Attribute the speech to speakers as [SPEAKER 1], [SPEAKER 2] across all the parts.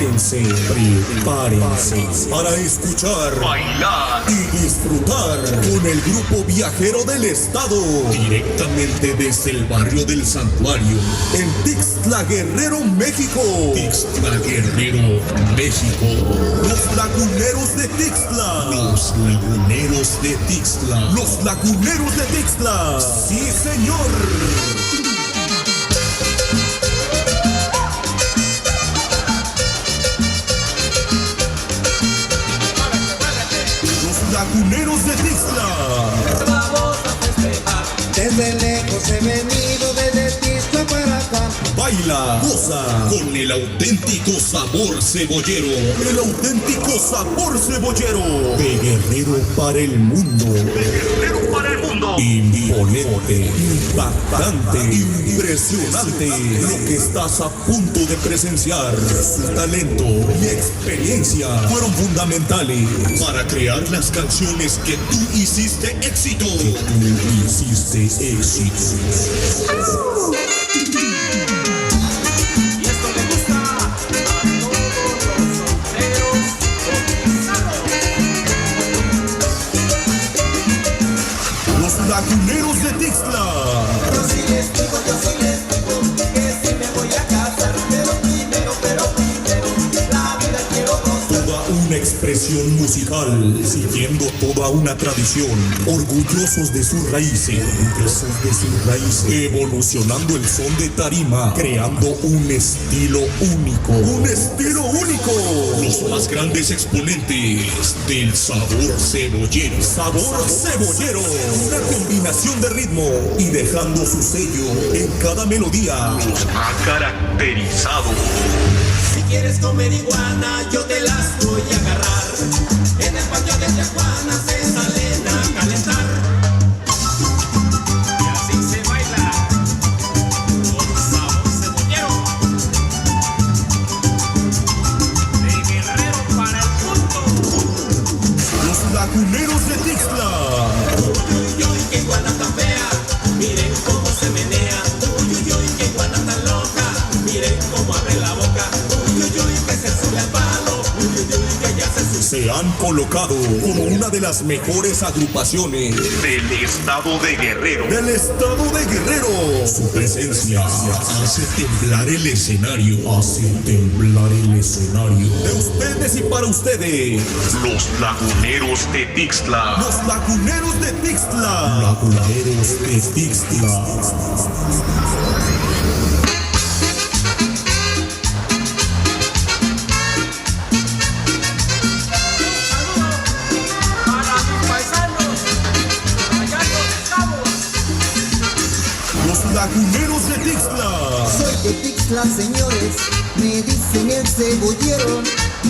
[SPEAKER 1] prepárense para escuchar, bailar y disfrutar con el grupo viajero del estado, directamente desde el barrio del Santuario, en Tixtla Guerrero, México. Tixtla Guerrero, México. Los Laguneros de Tixtla. Los Laguneros de Tixtla. Los Laguneros de Tixtla. Sí, señor. Laguneros de Tixtla.
[SPEAKER 2] Vamos a festejar. Desde lejos he venido, desde Tixtla para acá.
[SPEAKER 1] Baila, goza con el auténtico sabor cebollero. El auténtico sabor cebollero. De Guerrero para el mundo. De Guerrero para el mundo. Imponente, impactante, impresionante. Lo que estás a punto de presenciar. Su talento y experiencia fueron fundamentales para crear las canciones que tú hiciste éxito. Que tú hiciste éxito. Laguneros de Tixtla.
[SPEAKER 2] Yo sí les digo, que si me voy a casar, pero primero, la vida quiero gozar.
[SPEAKER 1] Toda una expresión musical, siguiendo toda una tradición, orgullosos de sus raíces, evolucionando el son de tarima, creando un estilo único. Un estilo único. Los más grandes exponentes del sabor cebollero. Sabor cebollero. Una combinación de ritmo y dejando su sello en cada melodía. Los ha caracterizado.
[SPEAKER 2] Si quieres comer iguana, yo te las voy a agarrar. En el patio de Tijuana se salen a calentar. Y así se baila con sabor cebollero. De Guerrero para el mundo.
[SPEAKER 1] Los Laguneros de Tixtla.
[SPEAKER 2] Uy, uy, qué iguana tan fea. Miren cómo se menea. Uy, uy, qué iguana tan loca. Miren cómo abre la boca. Uy, uy, uy, que se sube al palo. Uy, uy, uy, que ya se sube.
[SPEAKER 1] Se han colocado como una de las mejores agrupaciones del estado de Guerrero. Del estado de Guerrero. Su presencia hace temblar el escenario. Hace temblar el escenario. De ustedes y para ustedes. Los Laguneros de Tixtla. Los Laguneros de Tixtla. Laguneros de Tixtla. Laguneros de Tixtla.
[SPEAKER 3] Soy de Tixtla, señores, me dicen el cebollero.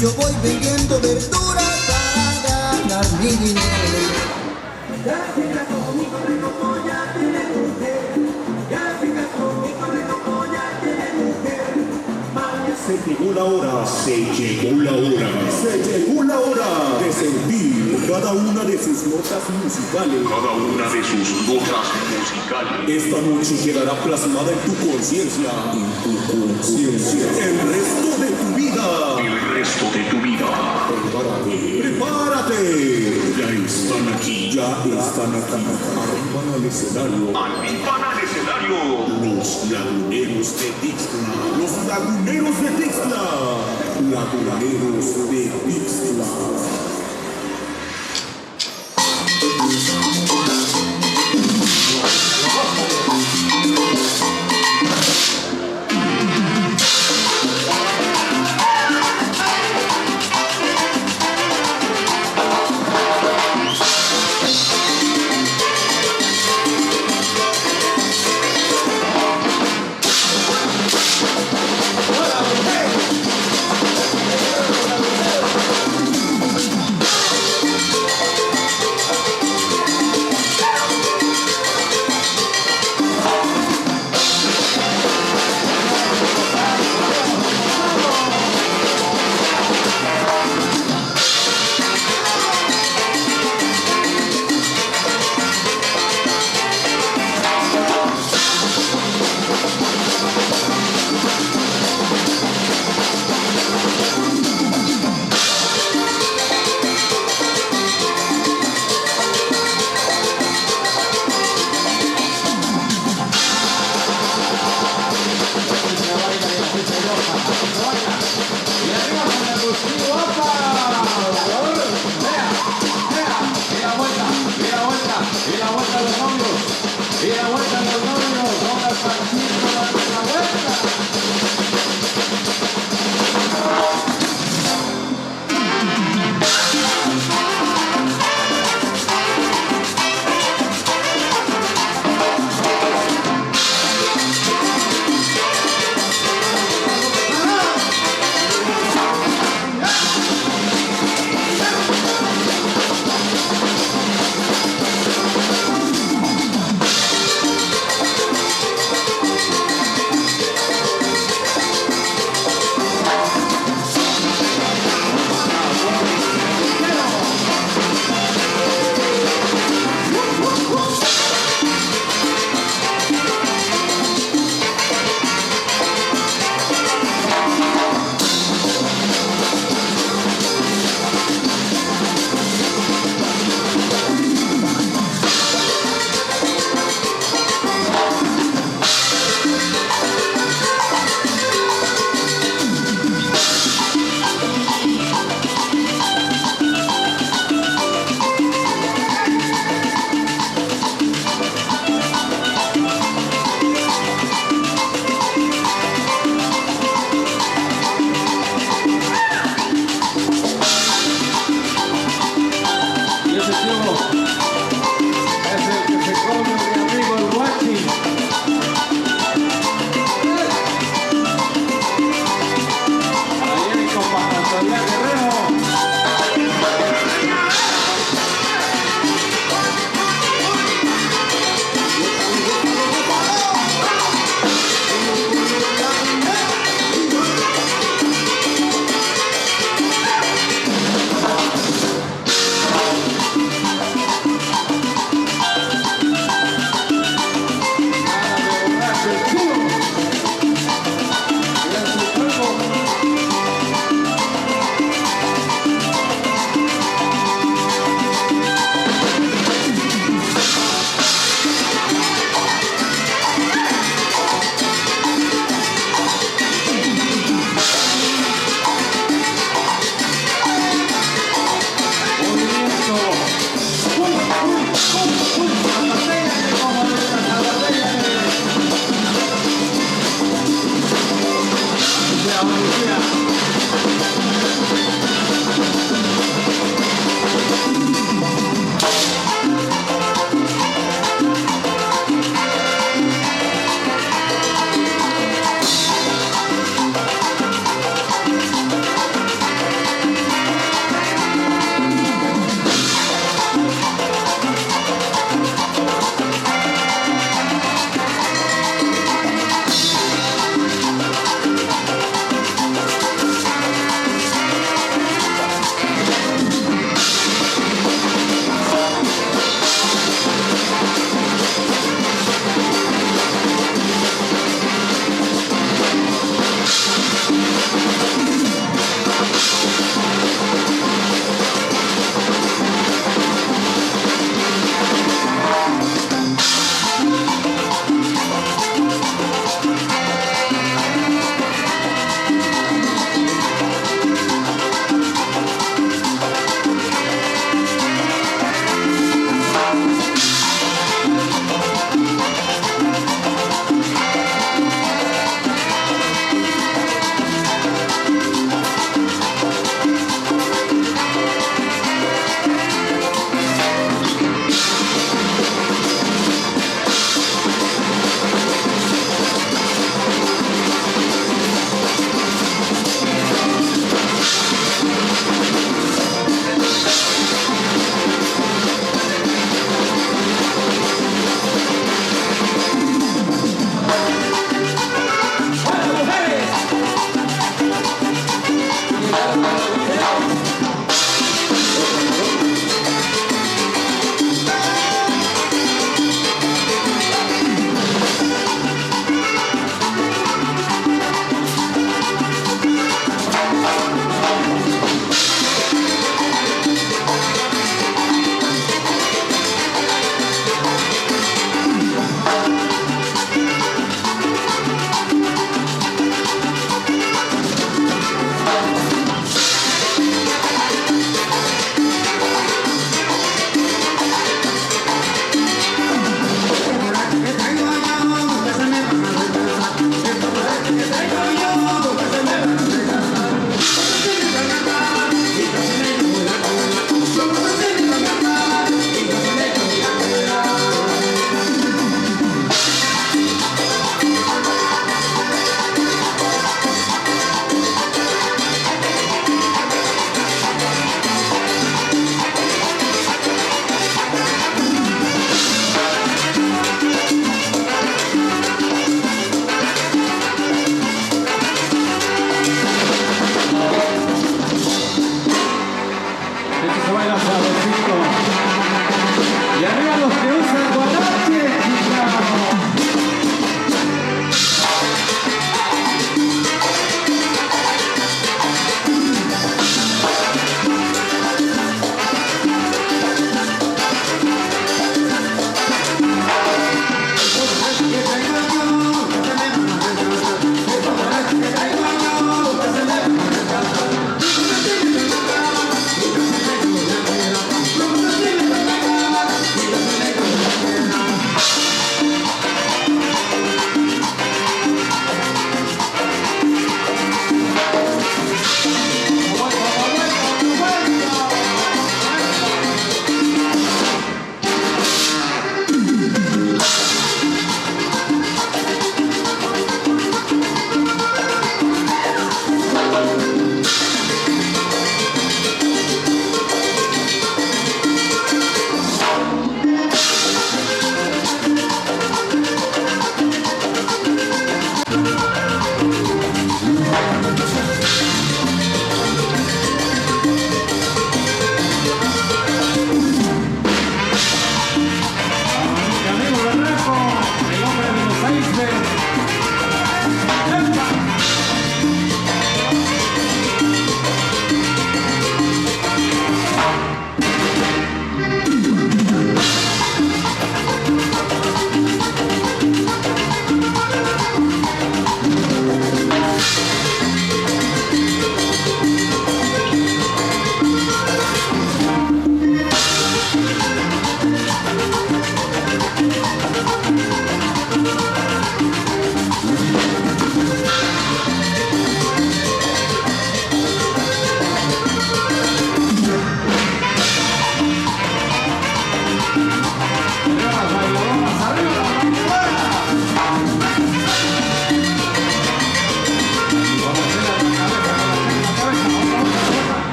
[SPEAKER 3] Yo voy vendiendo verdura para ganar mi dinero. Ya llega conmigo, rico, ya tiene mujer. Ya llega conmigo, rico, ya tiene mujer.
[SPEAKER 1] Se llegó la hora, se llegó la hora, se llegó la hora de sentir cada una de sus notas musicales. Cada una de sus notas musicales. Esta noche quedará plasmada en tu conciencia. En tu conciencia. El resto de tu vida. El resto de tu vida. Prepárate. Prepárate. Ya están aquí. Ya están aquí. Arriban al escenario. Arriban al escenario. Los Laguneros de Tixtla. Los Laguneros de Tixtla. Laguneros de Tixtla.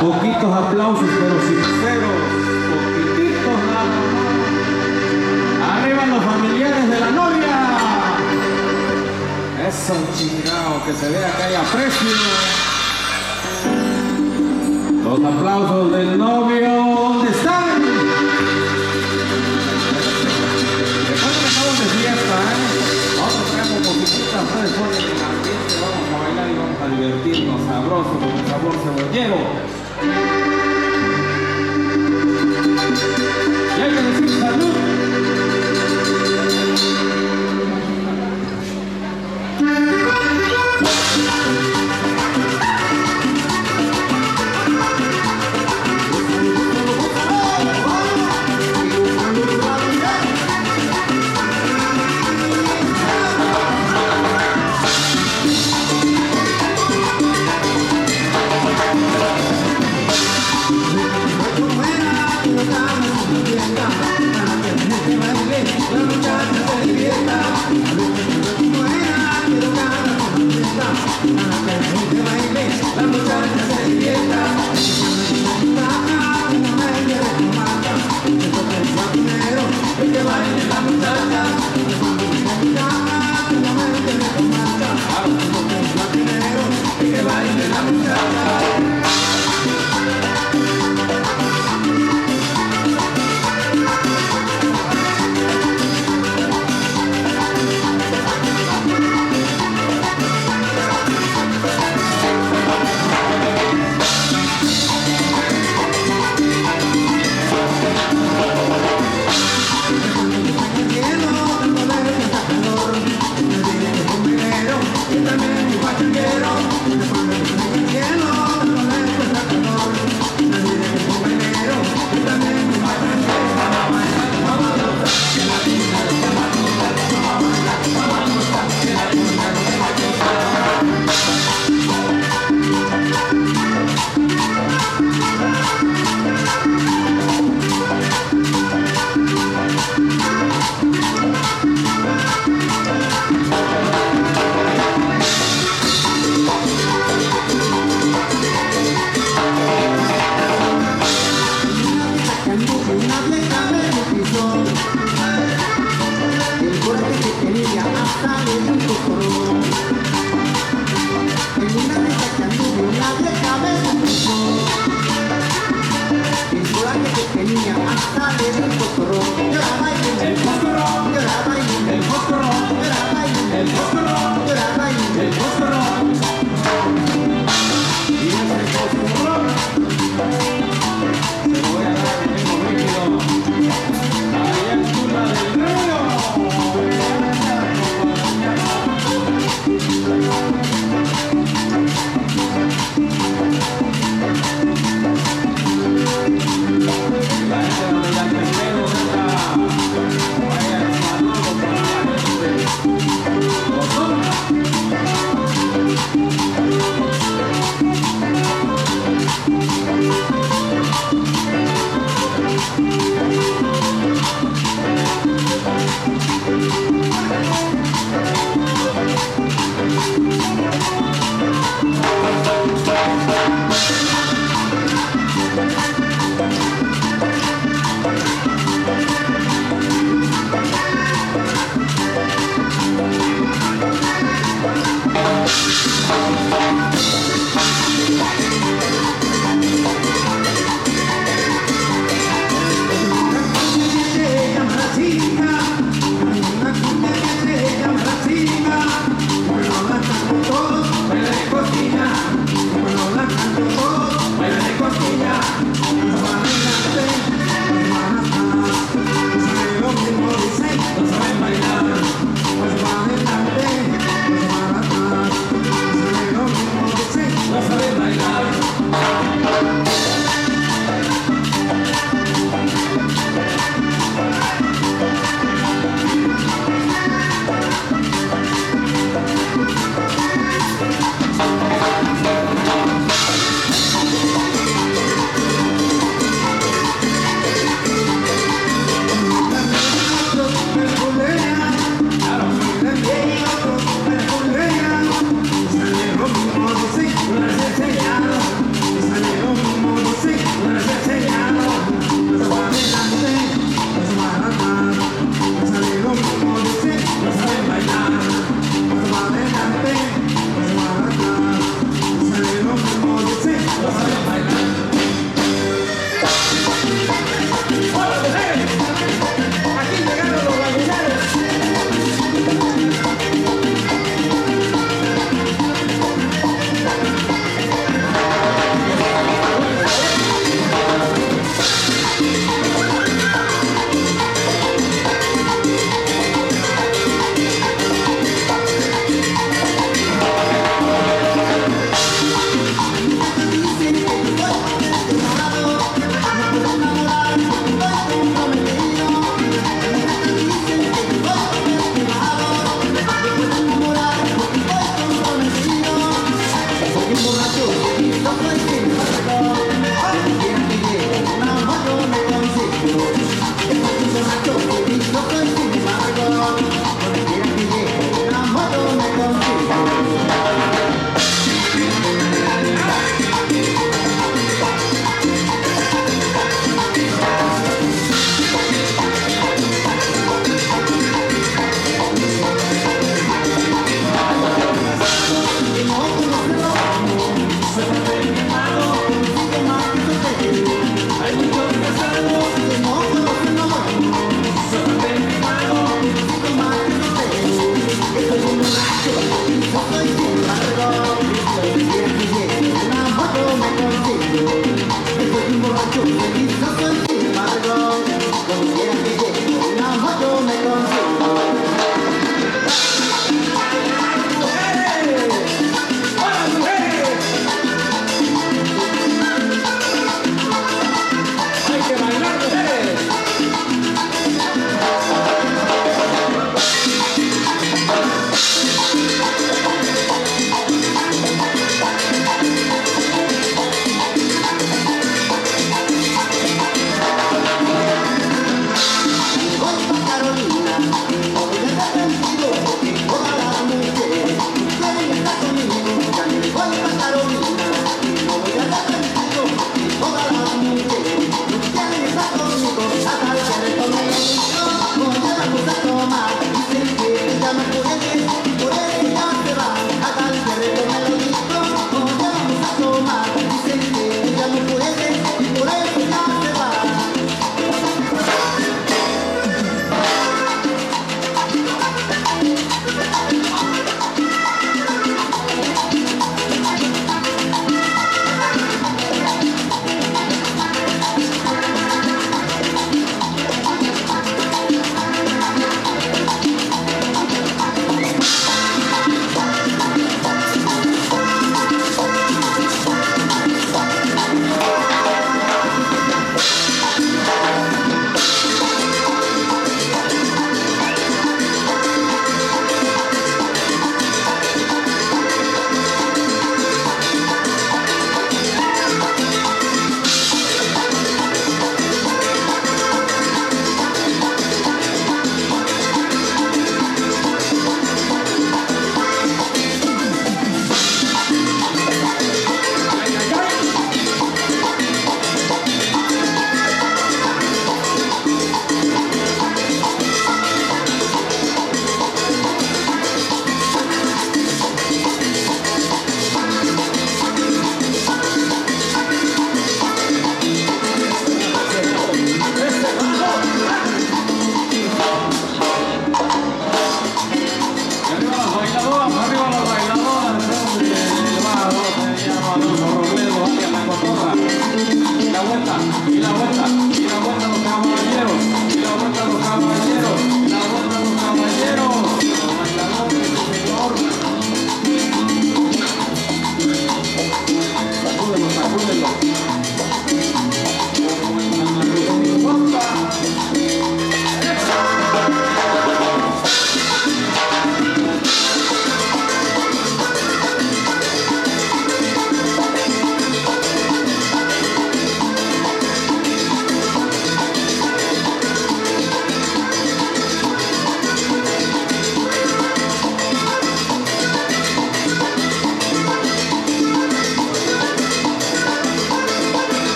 [SPEAKER 4] Poquitos aplausos, pero sinceros, poquititos nada más. Arriba los familiares de la novia. Eso, chingado, que se vea que hay aprecio. Los aplausos del novio, ¿dónde están? Después que estamos de fiesta, nosotros traemos poquititas, ustedes ponen el ambiente, vamos a bailar y vamos a divertirnos sabroso con el sabor cebollero.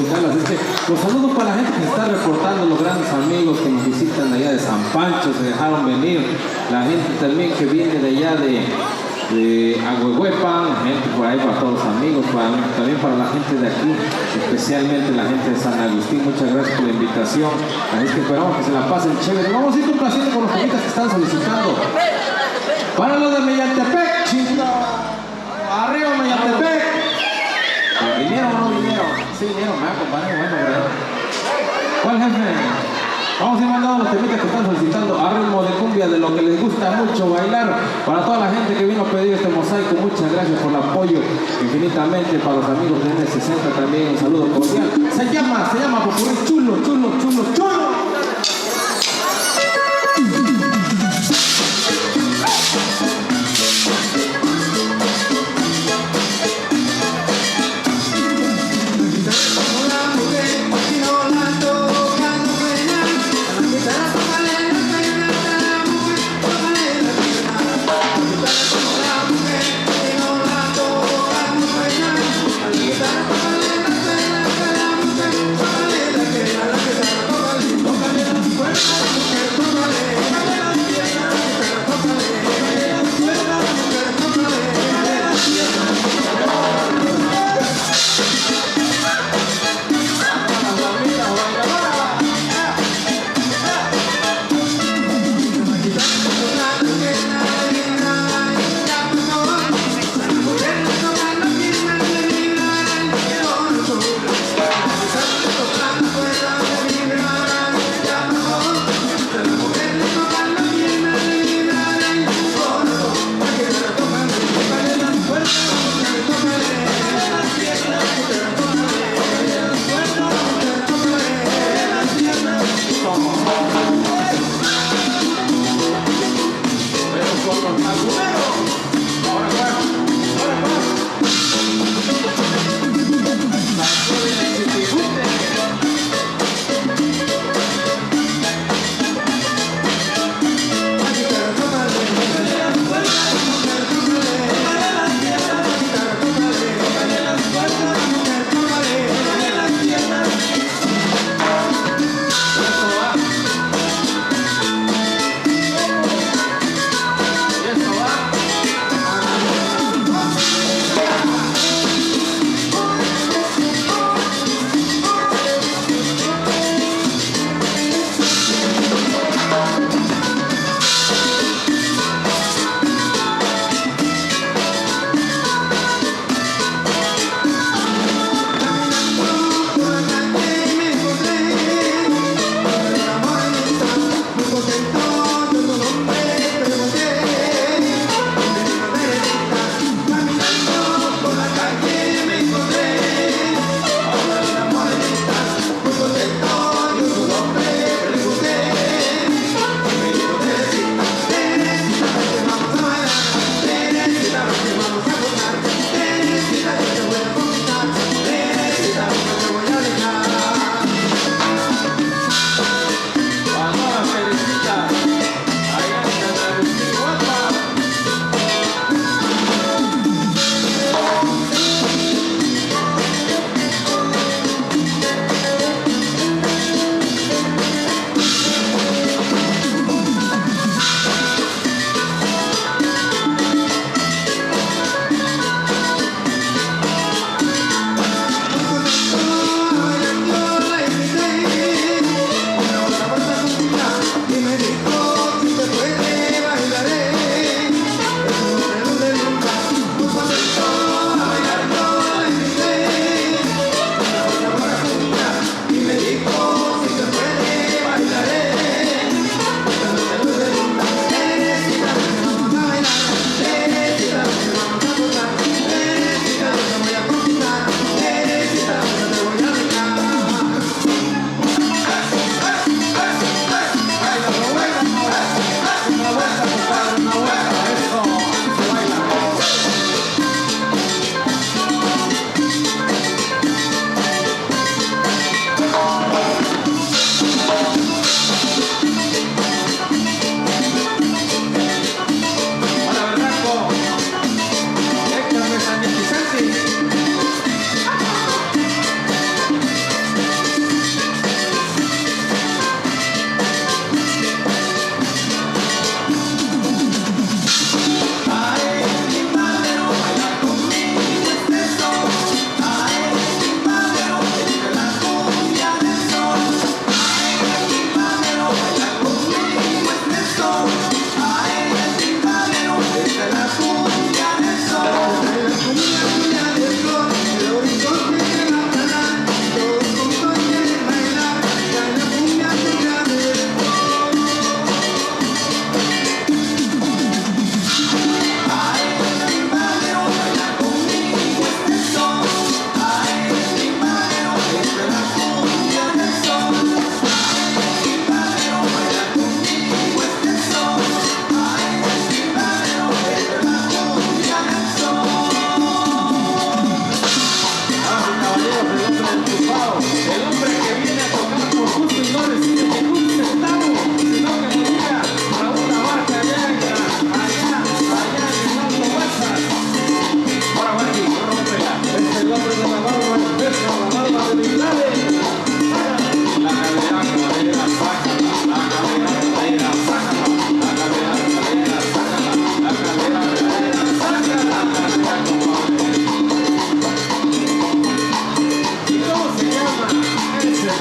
[SPEAKER 4] musical. Así que los saludos para la gente que está reportando, los grandes amigos que nos visitan allá de San Pancho, se dejaron venir. La gente también que viene de allá de Ahuehuepan, gente por ahí, para todos los amigos, también para la gente de aquí, especialmente la gente de San Agustín. Muchas gracias por la invitación. Así que esperamos que se la pasen chévere. Vamos a ir complaciendo con los temitas que están solicitando. Para los de Mellantepec, chinga. Arriba Mellantepec. ¿Vinieron o no vinieron? Sí, vinieron, me acompañan, bueno, ¿verdad? ¿Cuál jefe? Vamos a ir mandando los temitas que están solicitando a ritmo de cumbia, de lo que les gusta mucho bailar. Para toda la gente que vino a pedir este mosaico, muchas gracias por el apoyo infinitamente. Para los amigos de N60 también un saludo cordial. Se llama Popurrí Chulo, chulo, chulo, chulo.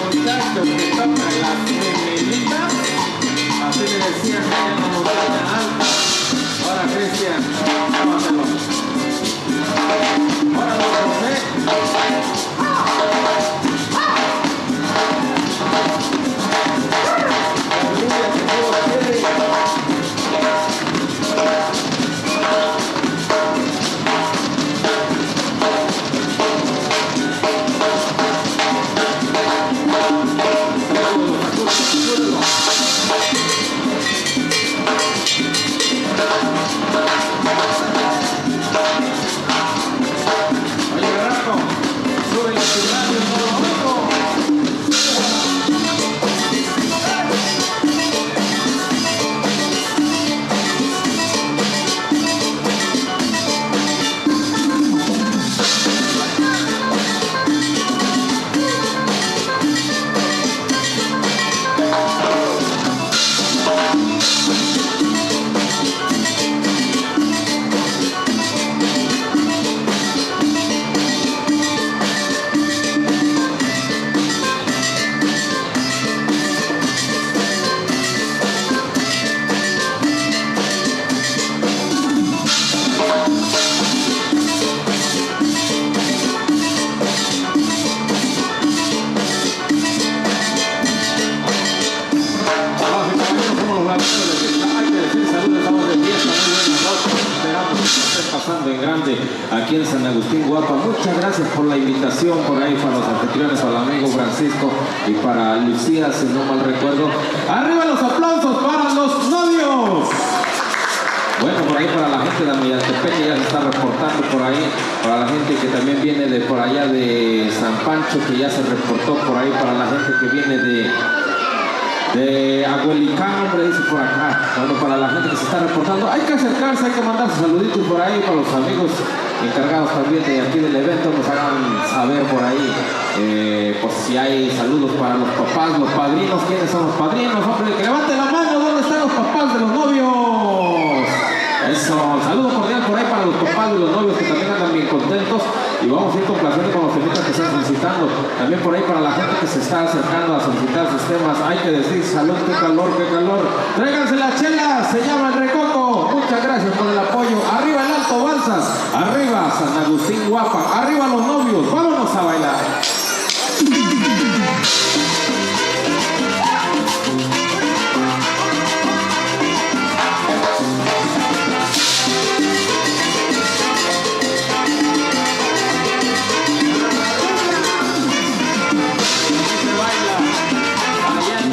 [SPEAKER 4] muchacho que toca las gemelitas, así le decían que era una montaña alta. Ahora Cristian, llámatelo. Ahora don José. Aleluya, que Dios quiere. En grande aquí en San Agustín Guapa. Muchas gracias por la invitación por ahí para los anfitriones, para el amigo Francisco y para Lucía, si no mal recuerdo. ¡Arriba los aplausos para los novios! Bueno, por ahí para la gente de Amillatepec que ya se está reportando por ahí, para la gente que también viene de por allá de San Pancho, que ya se reportó por ahí, para la gente que viene de Aguelicán, hombre, dice por acá. Bueno, para la gente que se está reportando, hay que acercarse, hay que mandar sus saluditos por ahí para los amigos encargados también de aquí del evento, nos hagan saber por ahí, pues si hay saludos para los papás, los padrinos. ¿Quiénes son los padrinos? Hombre, que levanten la mano, ¿dónde están los papás de los novios? Eso, saludo cordial por ahí para los papás de los novios que también andan bien contentos, y vamos a ir complaciendo con los temitas que están solicitando. También por ahí para la gente que se está acercando a solicitar sus temas, hay que decir salud, qué calor, qué calor. Tráiganse las chelas, se llama el Recoco. Muchas gracias por el apoyo. Arriba el Alto Balsas, arriba San Agustín Guapa, arriba los novios, vámonos a bailar.
[SPEAKER 2] Gracias.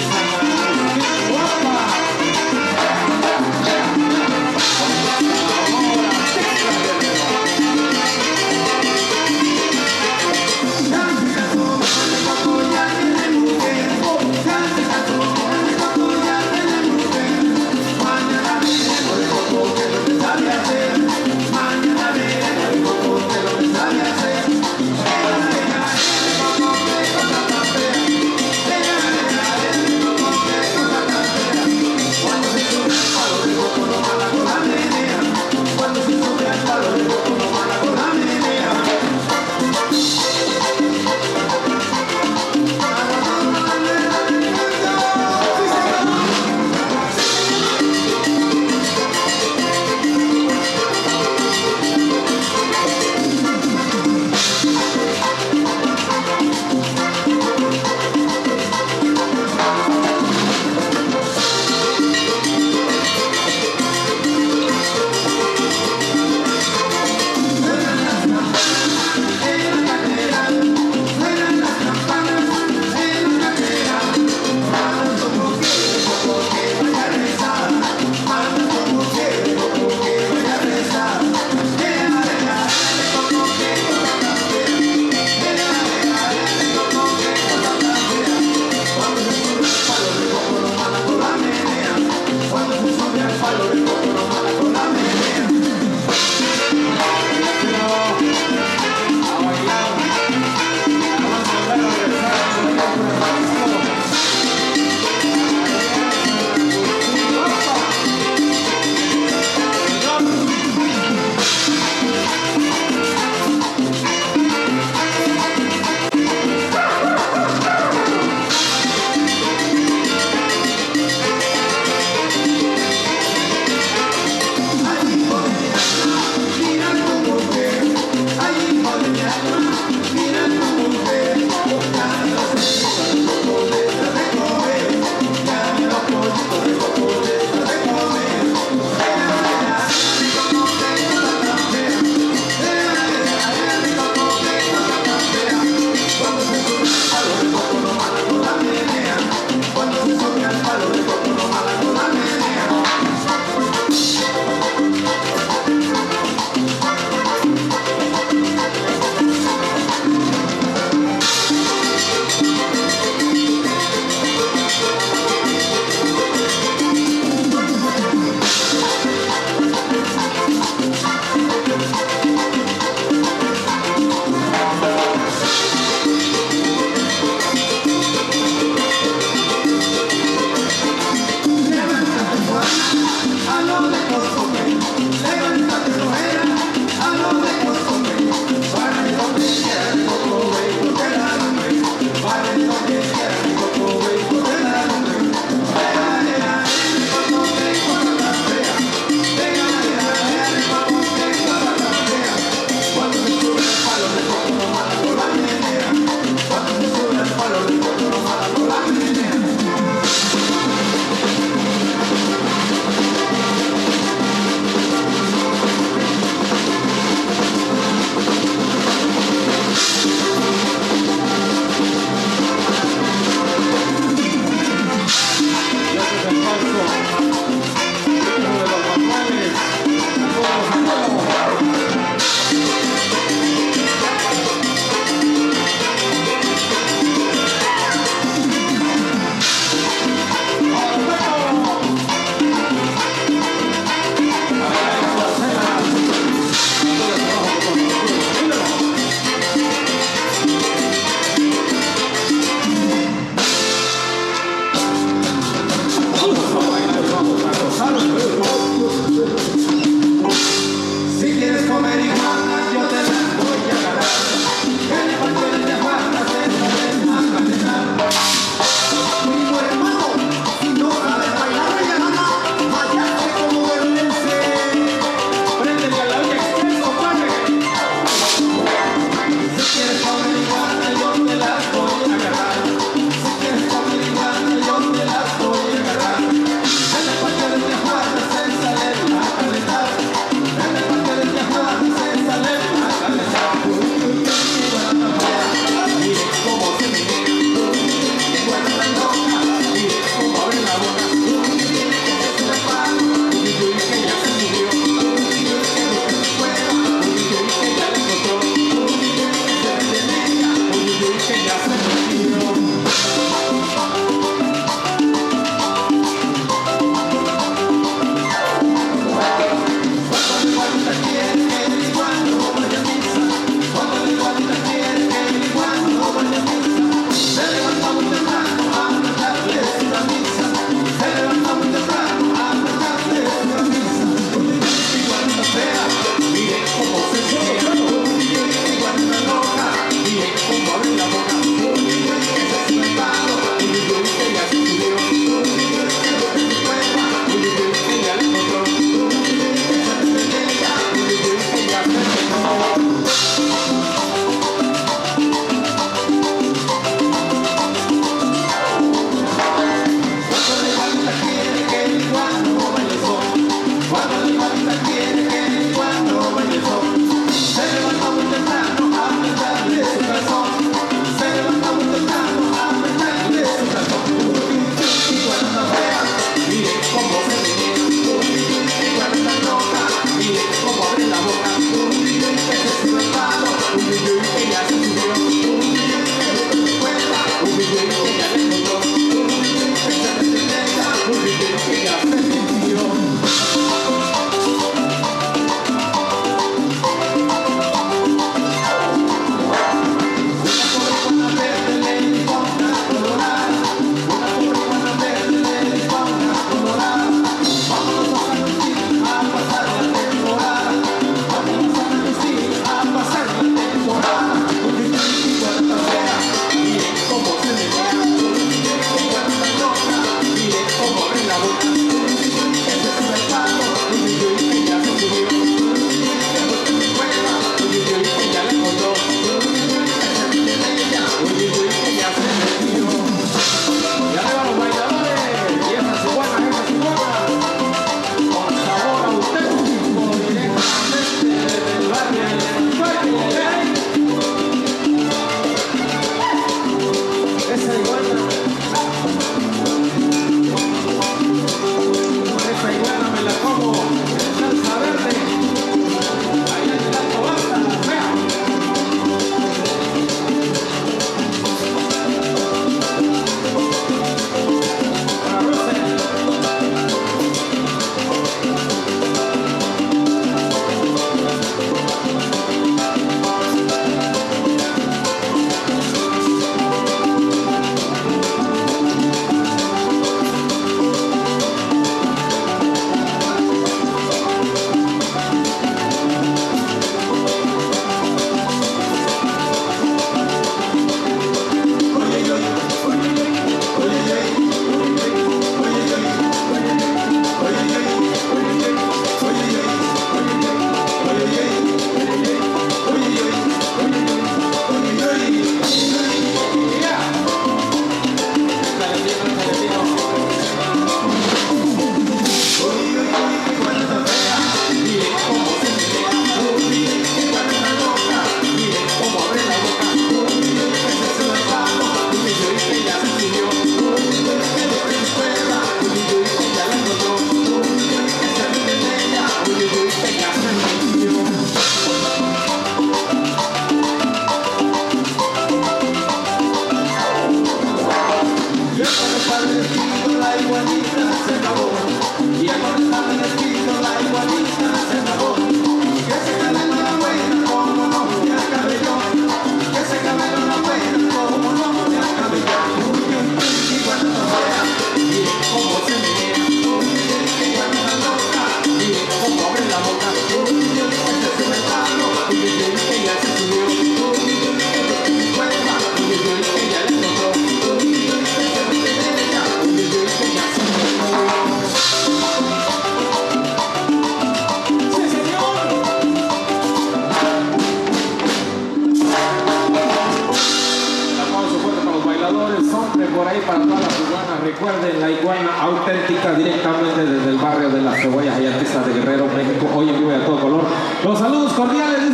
[SPEAKER 4] Recuerden, la iguana auténtica directamente desde el barrio de Las Cebollas, allá de Guerrero, México, hoy en vivo y a todo color. Los saludos cordiales,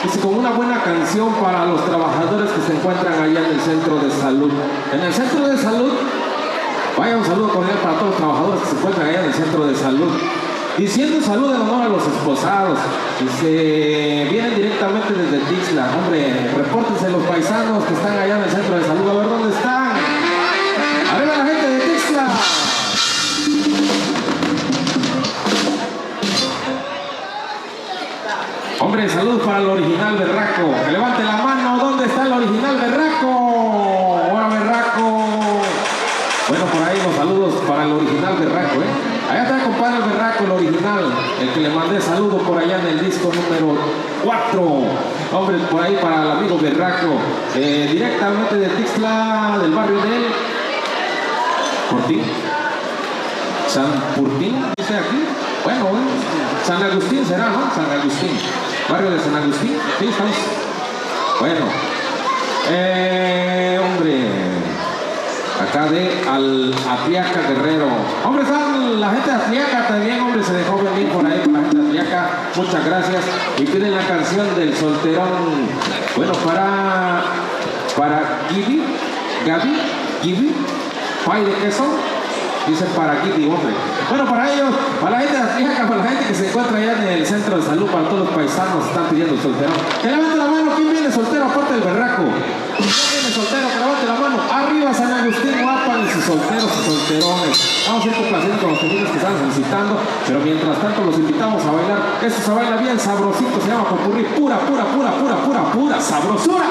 [SPEAKER 4] dice con una buena canción para los trabajadores que se encuentran allá en el centro de salud. En el centro de salud, vaya un saludo cordial para todos los trabajadores que se encuentran allá en el centro de salud. Diciendo salud en honor a los esposados, dice, vienen directamente desde Tixla. Hombre, repórtense los paisanos que están allá en el centro de salud, a ver dónde están. ¡Arriba la gente de Tixla! Hombre, saludos para el original Berraco. Que levante la mano, ¿dónde está el original Berraco? ¡Hola, Berraco! Bueno, por ahí los saludos para el original Berraco, Allá está, compadre, el Berraco, el original, el que le mandé saludos por allá en el disco número 4. Hombre, por ahí para el amigo Berraco, directamente de Tixla, del barrio de Portín, San Portín, dice aquí. Bueno, San Agustín será, ¿no? San Agustín, barrio de San Agustín, sí, estamos. Bueno, hombre, acá de Atliaca, Guerrero. Hombre, la gente de Atliaca también, hombre, se dejó venir por ahí con la gente de Atliaca. Muchas gracias. Y piden la canción del solterón. Bueno, para Gaby, pay de queso. Dice para Kitty, hombre. Bueno, para ellos, para la gente de Atliaca, para la gente que se encuentra allá en el centro de salud, para todos los paisanos, están pidiendo el solterón. Que levanten la mano, ¿quién viene? viene soltero aparte del berraco? Si no viene soltero, que levante la mano. Arriba San Agustín, guapas y solteros y solterones. Vamos a ir complaciendo con los comidas que están solicitando, pero mientras tanto los invitamos a bailar. Esto se baila bien sabrosito, se llama popurrí. Pura sabrosura.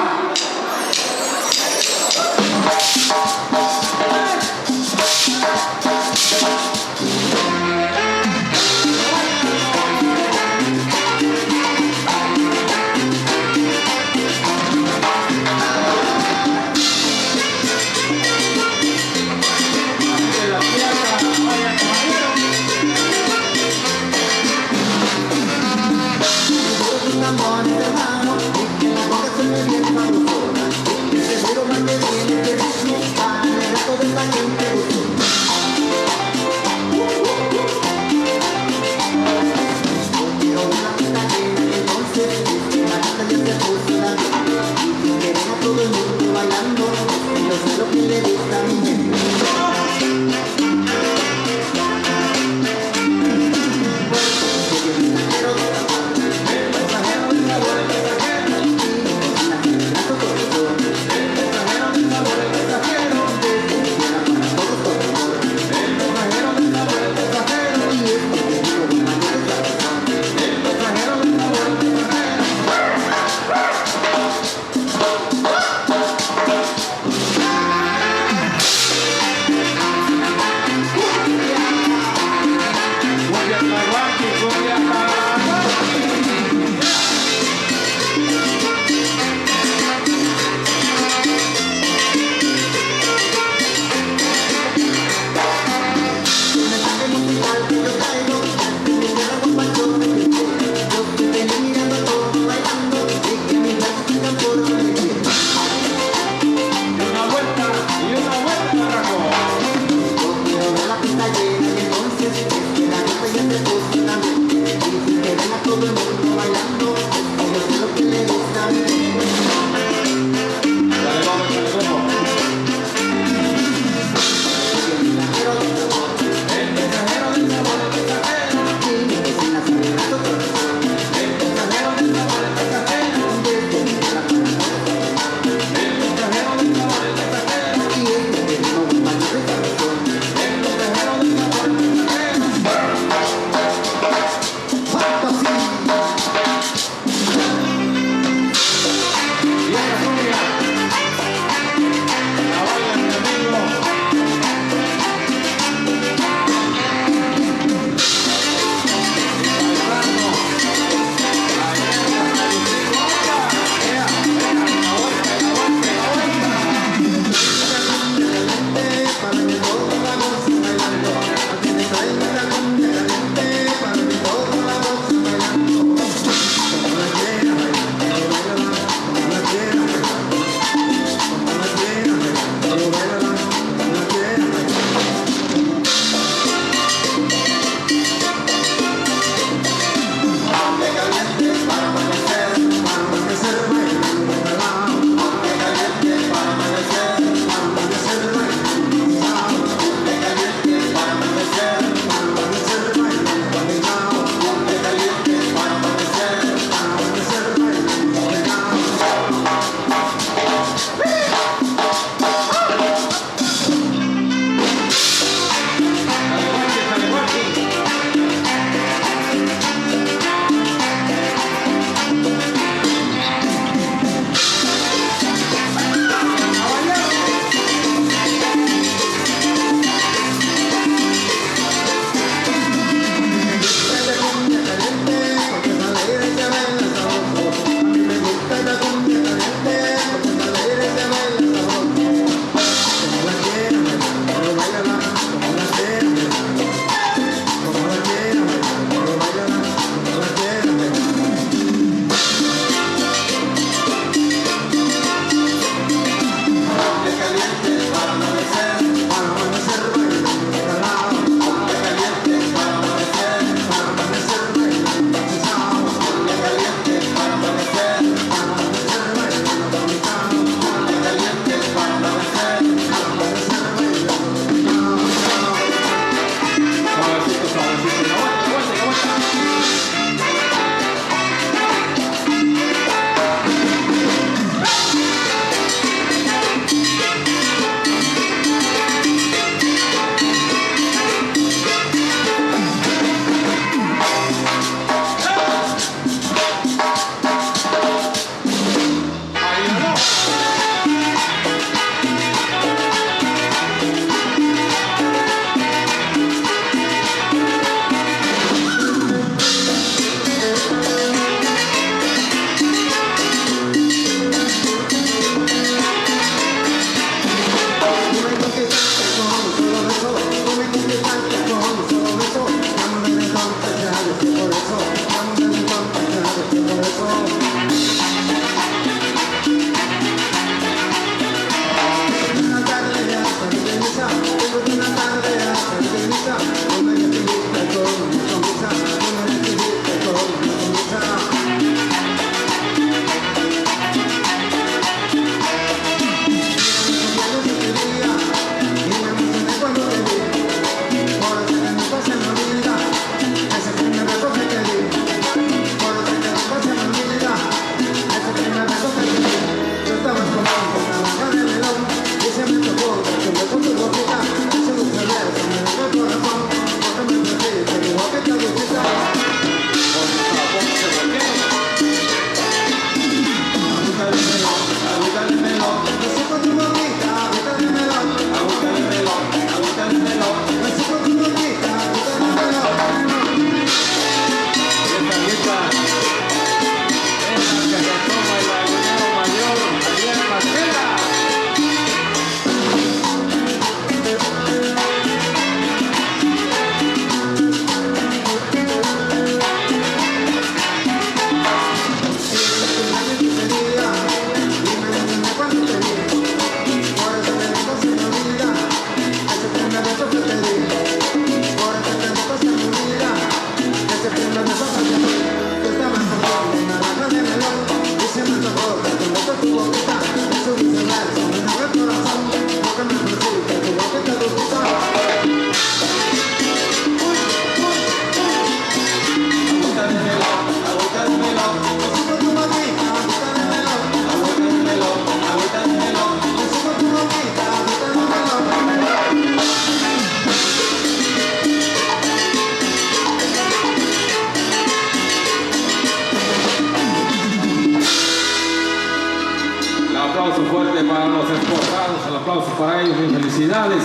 [SPEAKER 4] ellos, mis felicidades.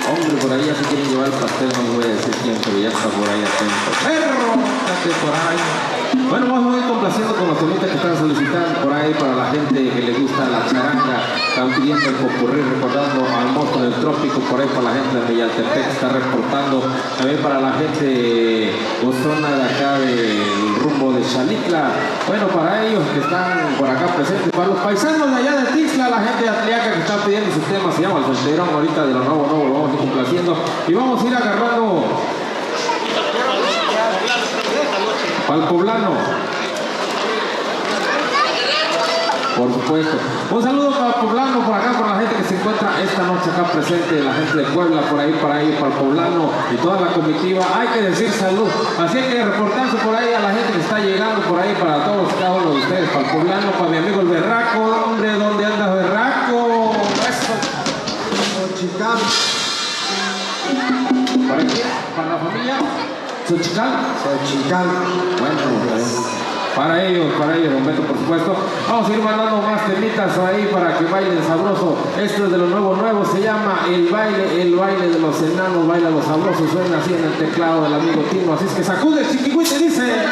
[SPEAKER 4] Hombre, por ahí ya se quieren llevar el pastel, no les voy a decir quién, pero ya está por ahí atento. ¡Perro! Estate por ahí. Bueno, vamos a ir complaciendo con los temitas que están solicitando por ahí para la gente que le gusta la charanga. Están pidiendo el popurrí, recordando al monstruo del trópico, por ahí para la gente de Villaltepec que está reportando. También para la gente o zona de acá del rumbo de Xalicla. Bueno, para ellos que están por acá presentes, para los paisanos de allá de Tixla, la gente de Atliaca que está pidiendo sus temas, se llama el solterón ahorita de lo nuevo, lo vamos a ir complaciendo y vamos a ir agarrando para el poblano, por supuesto. Un saludo para el poblano, por acá, para la gente que se encuentra esta noche acá presente, la gente de Puebla, por ahí, para ellos, para el poblano y toda la comitiva. Hay que decir salud, así que reportarse por ahí a la gente que está llegando por ahí, para todos, cada uno de ustedes, para el poblano, para mi amigo el Berraco. Hombre, ¿dónde andas, Berraco? Eso.
[SPEAKER 3] Xochicalco.
[SPEAKER 4] ¿Para quién? ¿Para la familia? ¿Xochicalco? Bueno, para ellos, don Beto, por supuesto. Vamos a ir mandando más temitas ahí para que bailen sabroso. Esto es de lo nuevo, se llama el baile de los enanos, baila los sabrosos, suena así en el teclado del amigo Tino. Así es que sacude, chiquihuite, dice.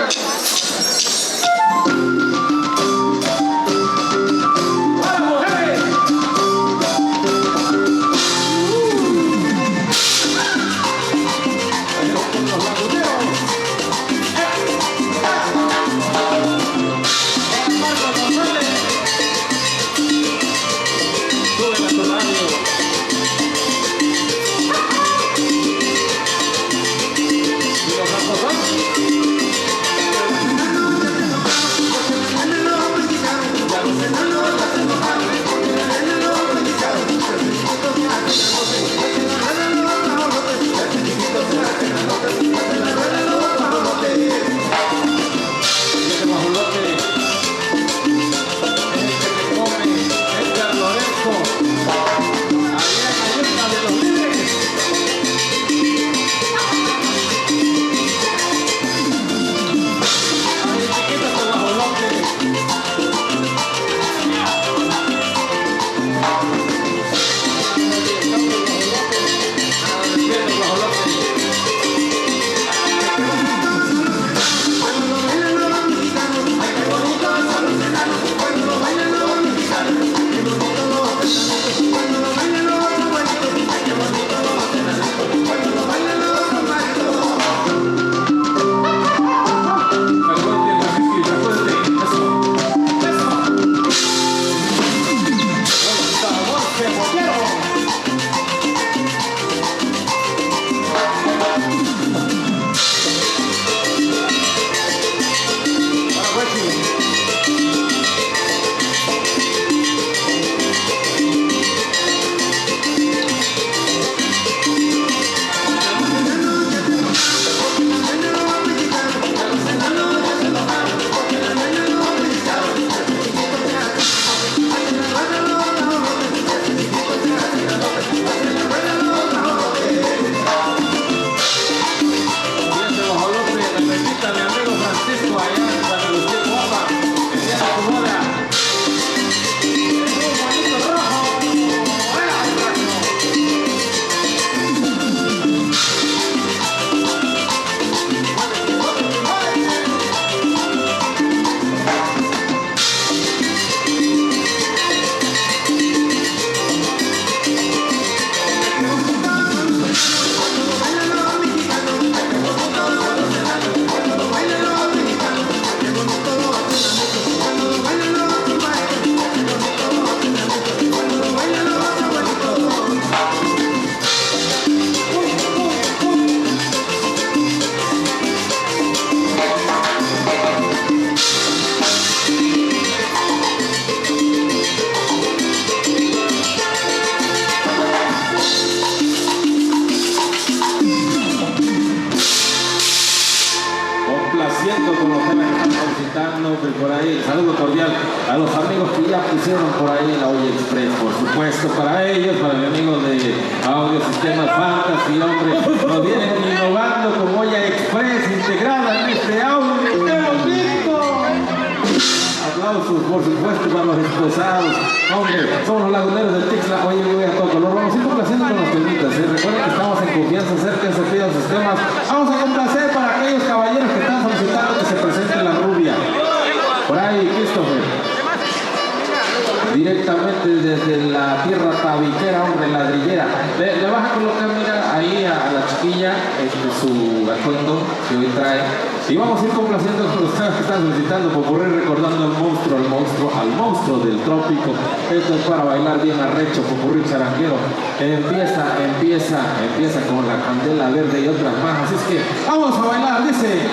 [SPEAKER 4] Por ahí, saludo cordial a los amigos que ya pusieron por ahí la Olla Express, por supuesto, para ellos, para mis amigos de Audio Sistemas Fantasy, hombre, nos vienen innovando con Olla Express integrada en este audio. ¡Qué bonito! Aplausos, por supuesto, para los esposados. Hombre, somos los laguneros del Tixla. Oye, voy a todo color. Vamos a ir complaciendo con los temitas. Recuerden que estamos en confianza. Acérquense, pidan sus temas. Vamos a complacer para aquellos caballeros que están solicitando que se presente la rubia. Por ahí, Christopher. Directamente desde la tierra tabiquera, hombre, ladrillera. Le vas a colocar, mira, ahí a la chiquilla su atuendo que hoy trae. Y vamos a ir complaciendo con los temas que están solicitando, popurrí, recordando al monstruo del trópico. Esto es para bailar bien arrecho, popurrí charanguero. Empieza con la candela verde y otras más. Así es que vamos a bailar, dice.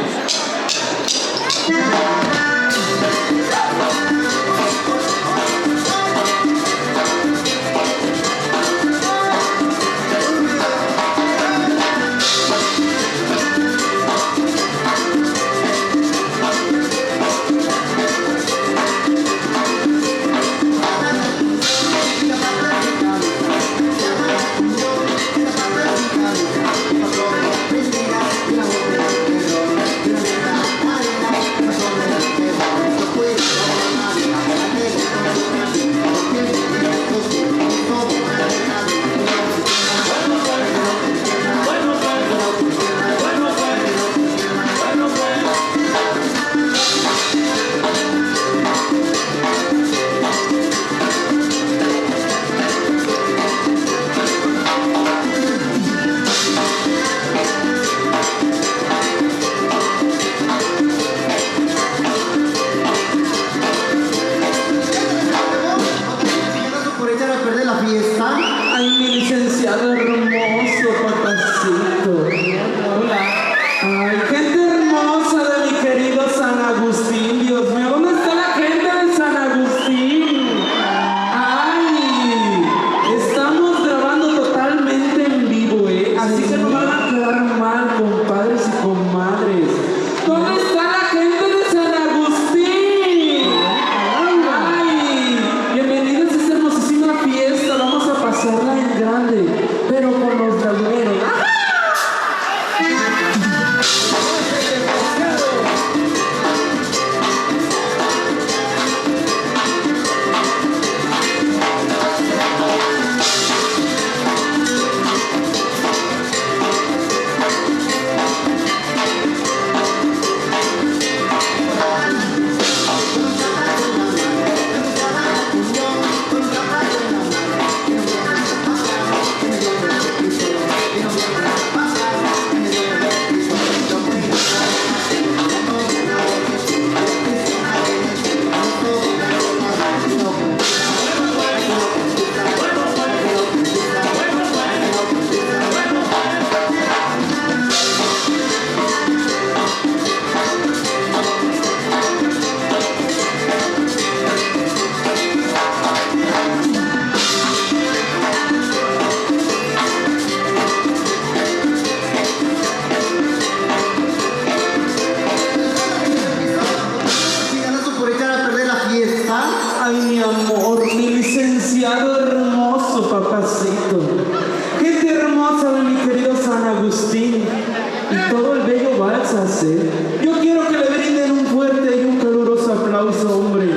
[SPEAKER 5] Yo quiero que le brinden un fuerte y un caluroso aplauso, hombre.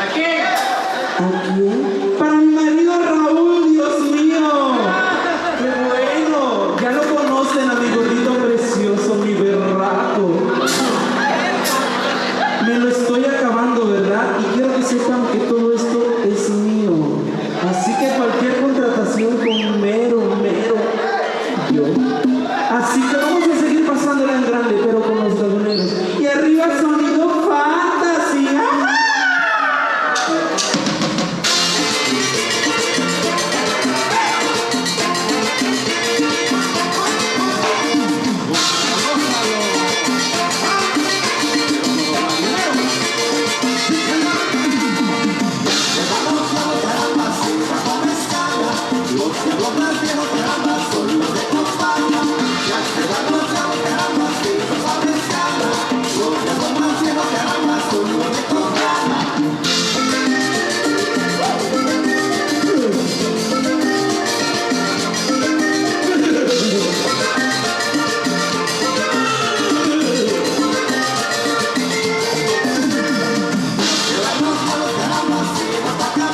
[SPEAKER 5] ¿A quién? ¿A quién? Para mi marido Raúl, Dios mío. ¡Qué bueno! Ya lo conocen a mi gordito precioso, mi berraco. Me lo estoy acabando, ¿verdad? Y quiero que sepan que todo esto es mío. Así que cualquier contratación con mero, yo. Así que vamos a seguir pasándola en grande, pero con los laguneros. Y arriba sonido fantasy.
[SPEAKER 3] Acá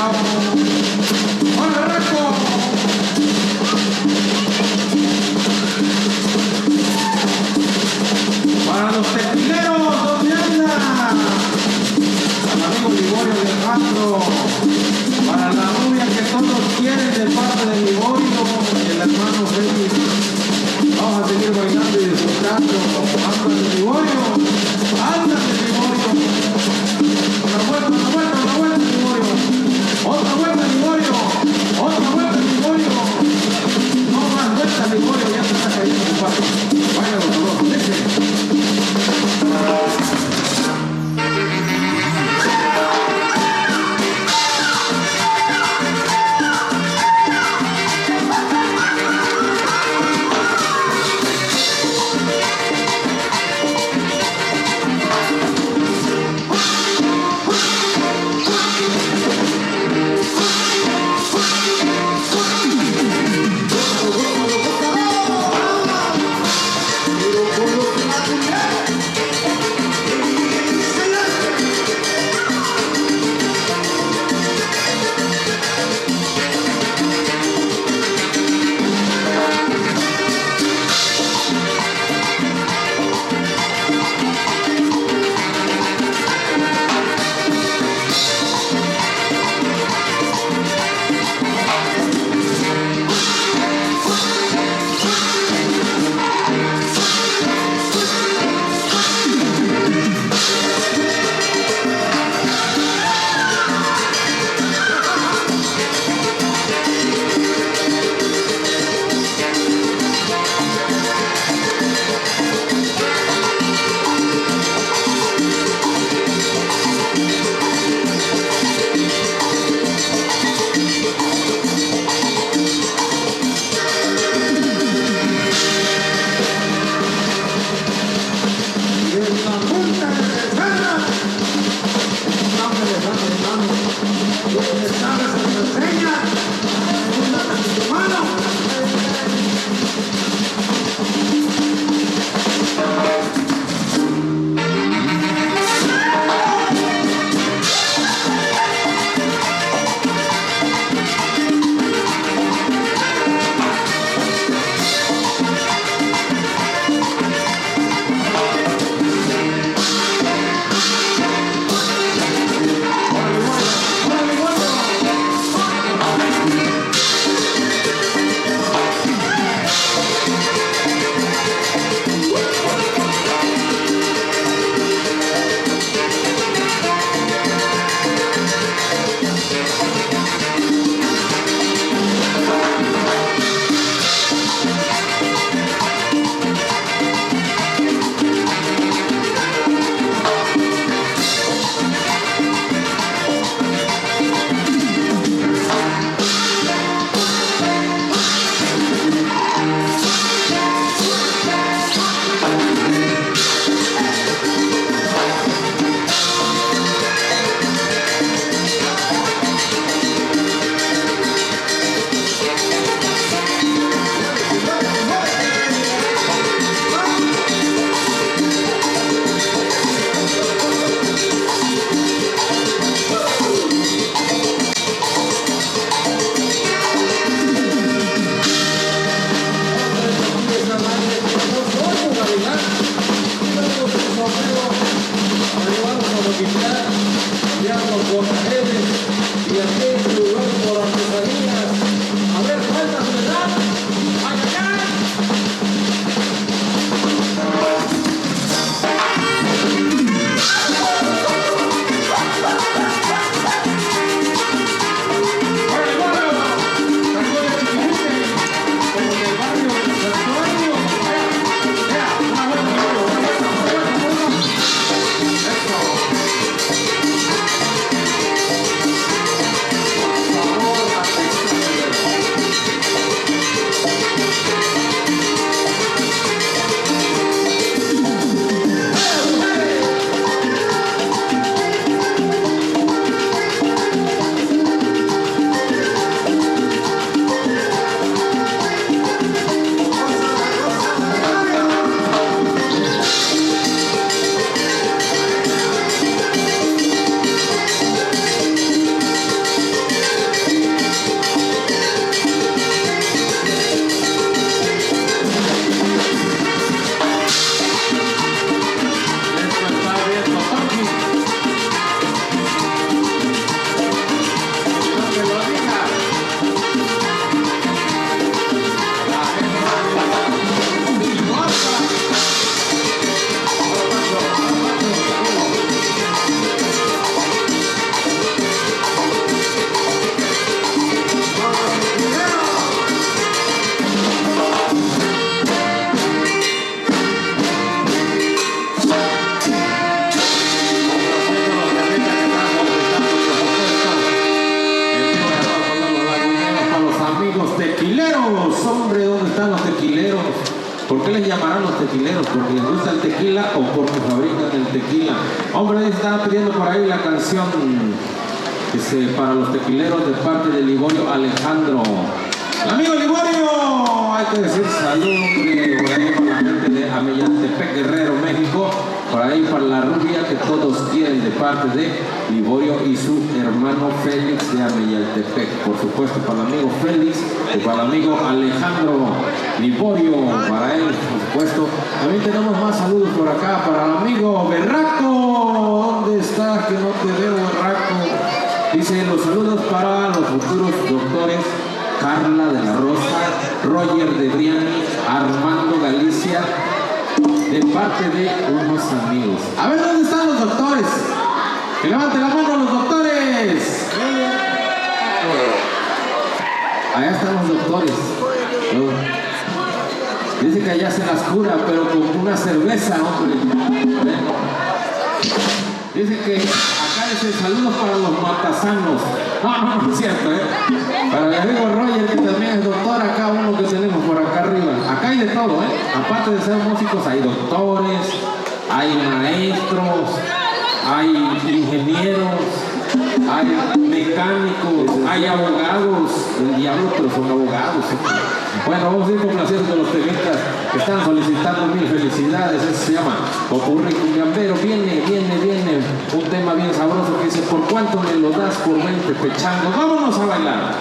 [SPEAKER 4] chavo. ¡Hola, Raco! Para los tequileros, ¿dónde anda? Al amigo Liborio del Castro. Para la rubia que todos quieren de parte de Liborio y el hermano Félix. Vamos a seguir bailando y disfrutando. Ándale, Liborio. Ándale, Liborio. Una vuelta, Liborio. Otra vuelta, Liborio. Otra vuelta, Liborio. No más vueltas, Liborio. Ya se está cayendo el paso. Vaya dolor, deje.
[SPEAKER 3] Pero por lo que
[SPEAKER 4] ¿Por qué les llamarán los tequileros? ¿Porque les gusta el tequila o porque fabrican el tequila? Hombre, estaba pidiendo por ahí la canción para los tequileros de parte de Liborio Alejandro. ¡El amigo Liborio! Hay que decir salud, hombre, por ahí para la gente de Ameyaltepec, Guerrero, México. Por ahí para la rubia que todos quieren de parte de Liborio y su hermano Félix de Ameyaltepec. Por supuesto para el amigo Félix y para el amigo Alejandro Liborio, para él, por supuesto. También tenemos más saludos por acá para el amigo Berraco. ¿Dónde estás? Que no te veo, Berraco. Dice los saludos para los futuros doctores Carla de la Rosa, Roger de Briani, Armando Galicia, de parte de unos amigos. A ver, ¿dónde están los doctores? Que levanten la mano los doctores. Allá están los doctores. Dice que allá se las cura, pero con una cerveza, hombre. Dice que acá dice saludos para los matasanos. No es cierto, Para el amigo Roger, que también es doctor, acá uno que tenemos por acá arriba. Acá hay de todo, Aparte de ser músicos, hay doctores, hay maestros, hay ingenieros, hay mecánicos, hay abogados. El diablo, pero son abogados. Bueno, vamos a ir complaciendo con los temistas que están solicitando. Mil felicidades. Ese se llama Popurrí Cumbiambero. Viene un tema bien sabroso que dice: ¿por cuánto me lo das? Por 20 pechangos. Vámonos a bailar.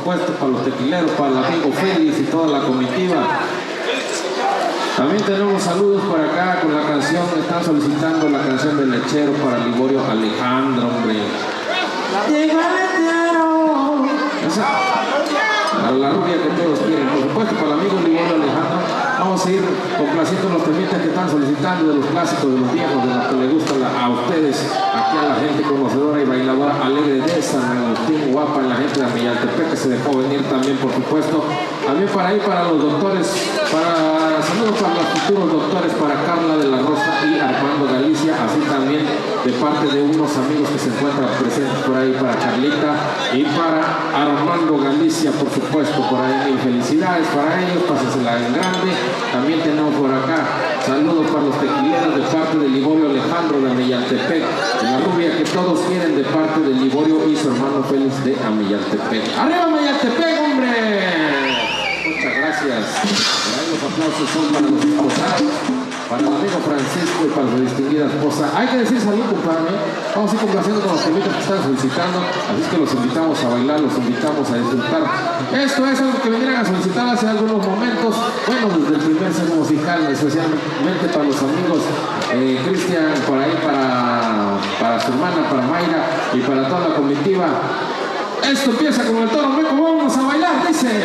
[SPEAKER 4] supuesto, para los tequileros, para el amigo Félix y toda la comitiva. También tenemos saludos por acá con la canción, están solicitando la canción del lechero para Liborio Alejandro, hombre.
[SPEAKER 5] Llegó el lechero.
[SPEAKER 4] Para la rubia que todos quieren, por supuesto, para el amigo Liborio Alejandro. Vamos a ir complaciendo los temitas que están solicitando, de los clásicos, de los viejos, de los que les gusta a ustedes, aquí a la gente conocedora y bailadora alegre de San Agustín, guapa, la gente de Amillaltepec que se dejó venir también, por supuesto. También para ahí, para los doctores, saludos para los futuros doctores, para Carla de la Rosa y Armando Galicia, así también de parte de unos amigos que se encuentran presentes por ahí, para Carlita y para Armando Galicia, por supuesto, por ahí. Mil felicidades para ellos, pásensela en grande. También tenemos por acá saludos para los tequileros de parte de Liborio Alejandro de Amillaltepec, la rubia que todos quieren de parte de Liborio y su hermano Félix de Amillaltepec. ¡Arriba Amillaltepec, hombre! Muchas gracias. Por ahí los aplausos son para los esposados, para el amigo Francisco y para su distinguida esposa. Hay que decir salud, compadre. Vamos a ir complaciendo con los temitas que están solicitando, así es que los invitamos a bailar, los invitamos a disfrutar. Esto es algo que vinieron a solicitar hace algunos momentos, bueno, desde el primer set musical, especialmente para los amigos Cristian, por ahí para su hermana, para Mayra y para toda la comitiva. Esto empieza con el toro meco, vamos a bailar, dice.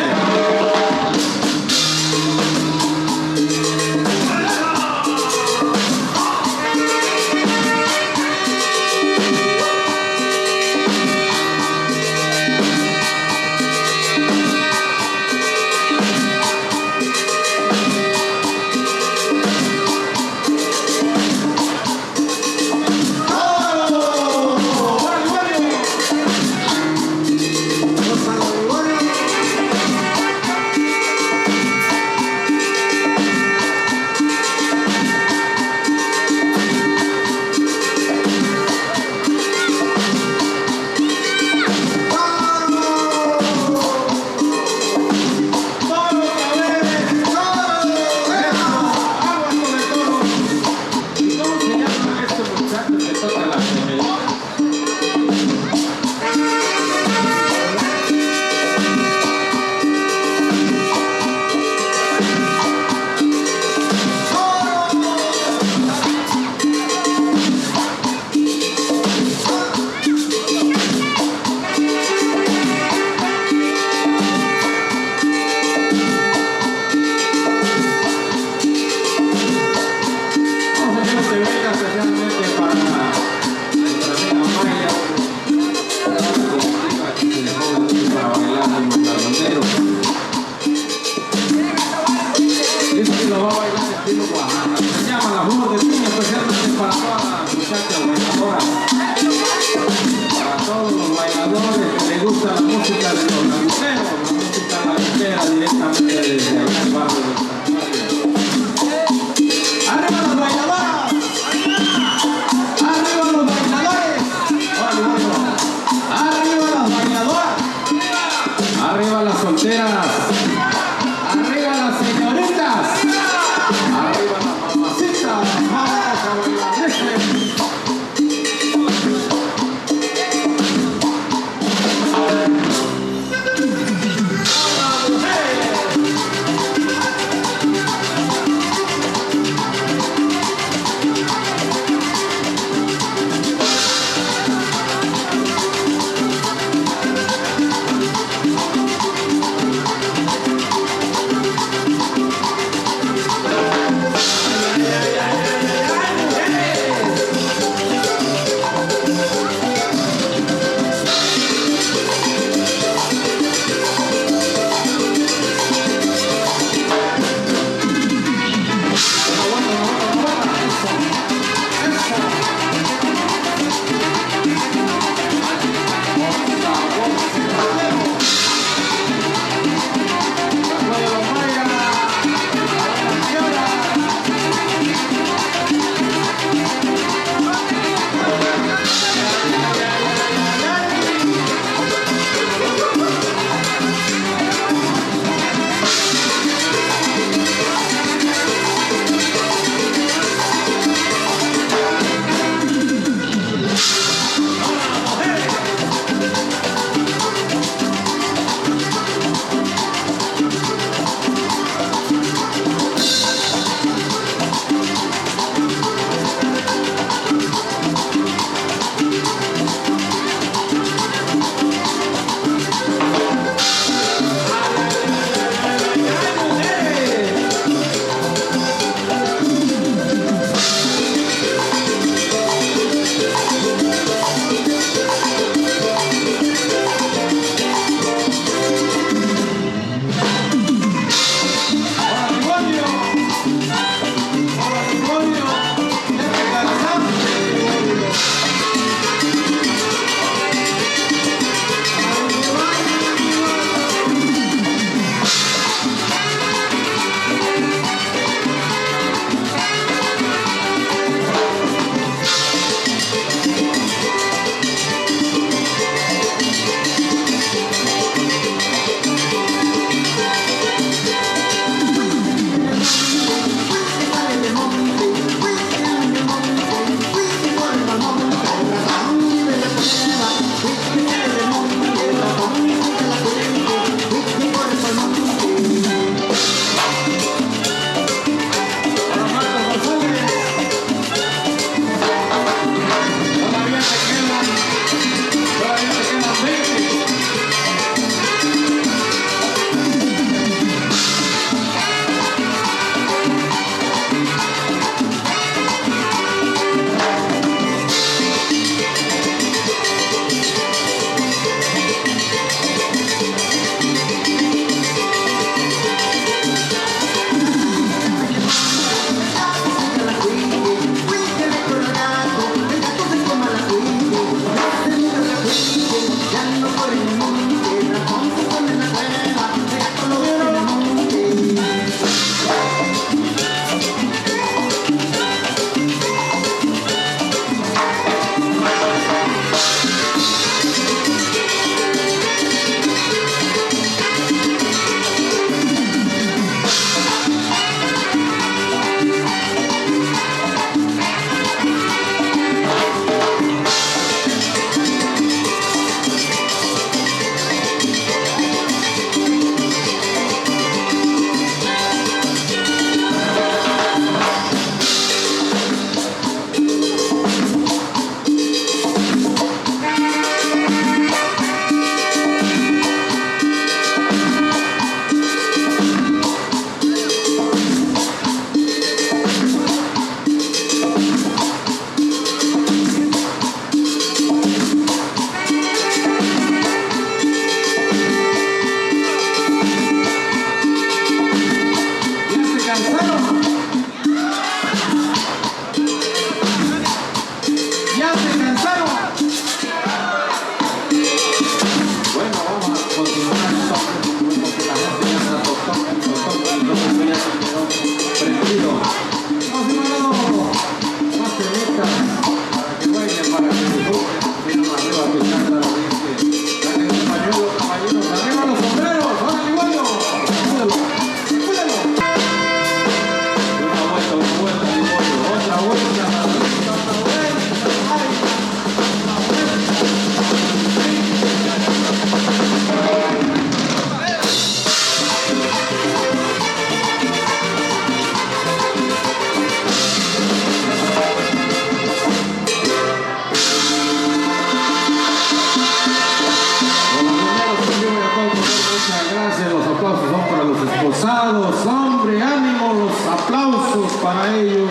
[SPEAKER 4] para ellos.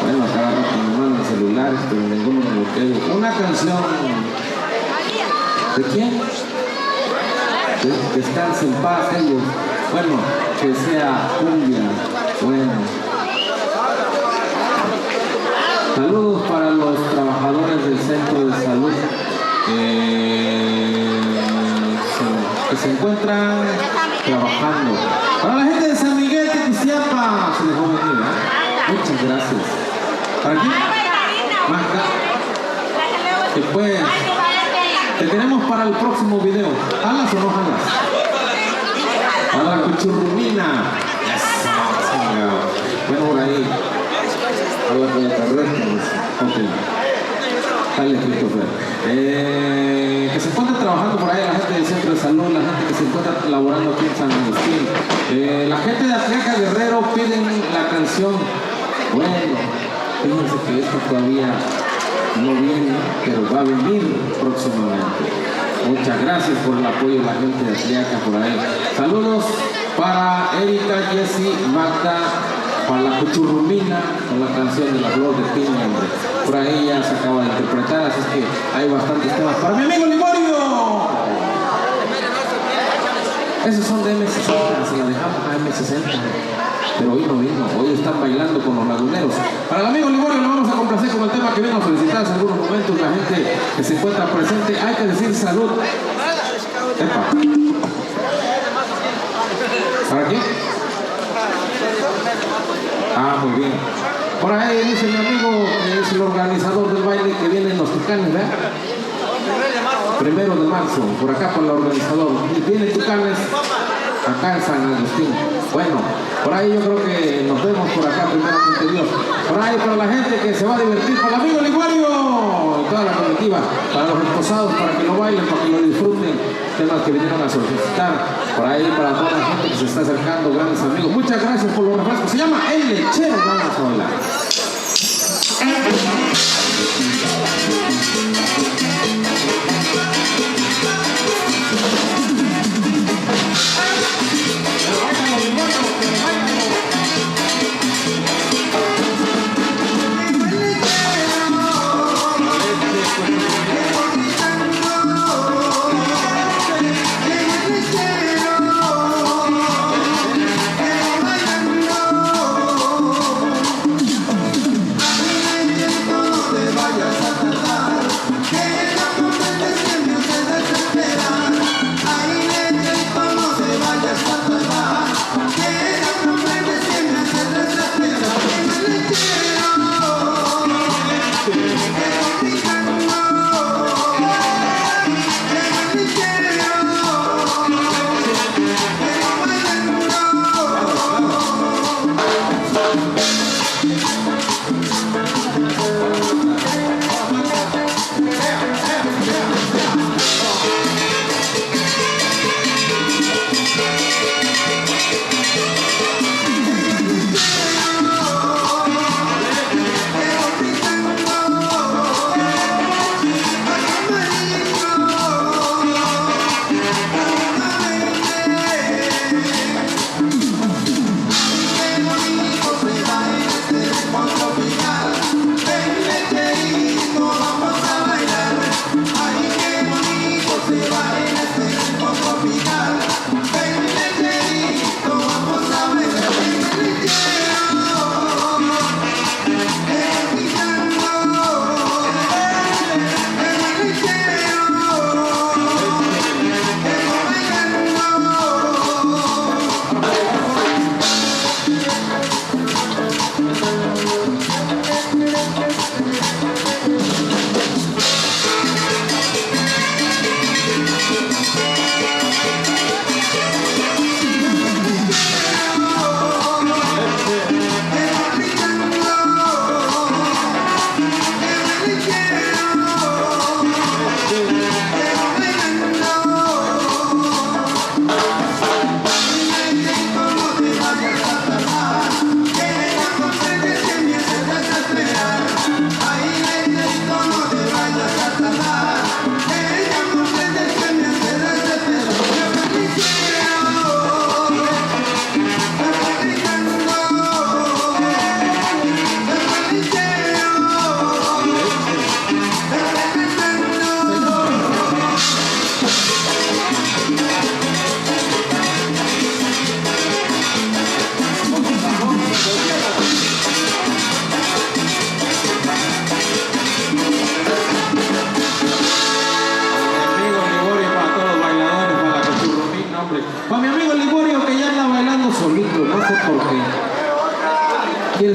[SPEAKER 4] Bueno, cada rato me mandan celulares, pero ninguno me bloquea. Una canción. ¿De quién? Que descansen en paz ellos. Bueno, que sea cumbia. Bueno. Saludos para los trabajadores del centro de salud que se encuentran trabajando. Para la gente de San Miguel de Tiziapa, se les va a venir, ¿eh? Muchas gracias. ¿Para quién? Marca. Después, te tenemos para el próximo video. ¿Jalas o no jalas? Para la cuchurrumina. Bueno, por ahí. Habla con la carrera. Ok. Dale, Christopher. Que se encuentra trabajando por ahí la gente del centro de salud, la gente que se encuentra laborando aquí en San Agustín. La gente de Atleca Guerrero piden la canción. Bueno, fíjense que esto todavía no viene, pero va a venir próximamente. Muchas gracias por el apoyo de la gente de Atleca por ahí. Saludos para Erika, Jessie, Magda, para la cuchurrumina con la canción de la flor de piña, hombre. Por ahí ya se acaba de interpretar, así que hay bastantes temas. Para mi amigo Liborio. Esos son de M60, se la dejamos a M60. Pero hoy no vino, hoy están bailando con los laguneros. Para el amigo Liborio le vamos a complacer con el tema que vino a felicitar hace algunos momentos. La gente que se encuentra presente, hay que decir salud. Epa. ¿Para qué? Ah, muy bien. Por ahí dice mi amigo, que es el organizador del baile que viene en los Tucanes, ¿verdad? 1 de marzo, por acá por el organizador. Y viene Tucanes acá en San Agustín. Bueno, por ahí yo creo que nos vemos por acá, primeramente Dios. Por ahí para la gente que se va a divertir, para el amigo Liguario y toda la comitiva, para los esposados, para que lo bailen, para que lo disfruten, temas que vinieron a solicitar. Por ahí para toda la gente que se está acercando, grandes amigos. Muchas gracias por los refrescos. Se llama El Lechero, vamos a bailar.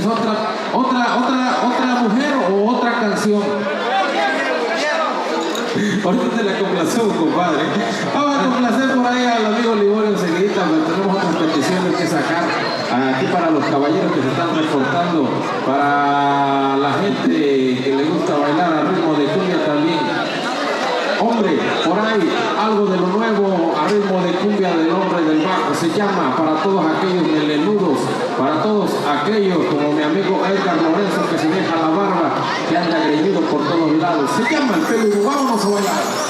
[SPEAKER 4] ¿Tienes otra mujer o otra canción? Ahorita te la complacemos, compadre. Vamos a complacer por ahí al amigo Liborio enseguida, pero tenemos otras peticiones que sacar aquí para los caballeros que se están reportando, para la gente que le gusta bailar al ritmo de cumbia también. Hombre, por ahí, algo de lo nuevo a ritmo de cumbia del hombre del bajo, se llama para todos aquellos melenudos, para todos aquellos como mi amigo Edgar Lorenzo que se deja la barba, que anda greñudo por todos lados. Se llama el peludo, vámonos a bailar.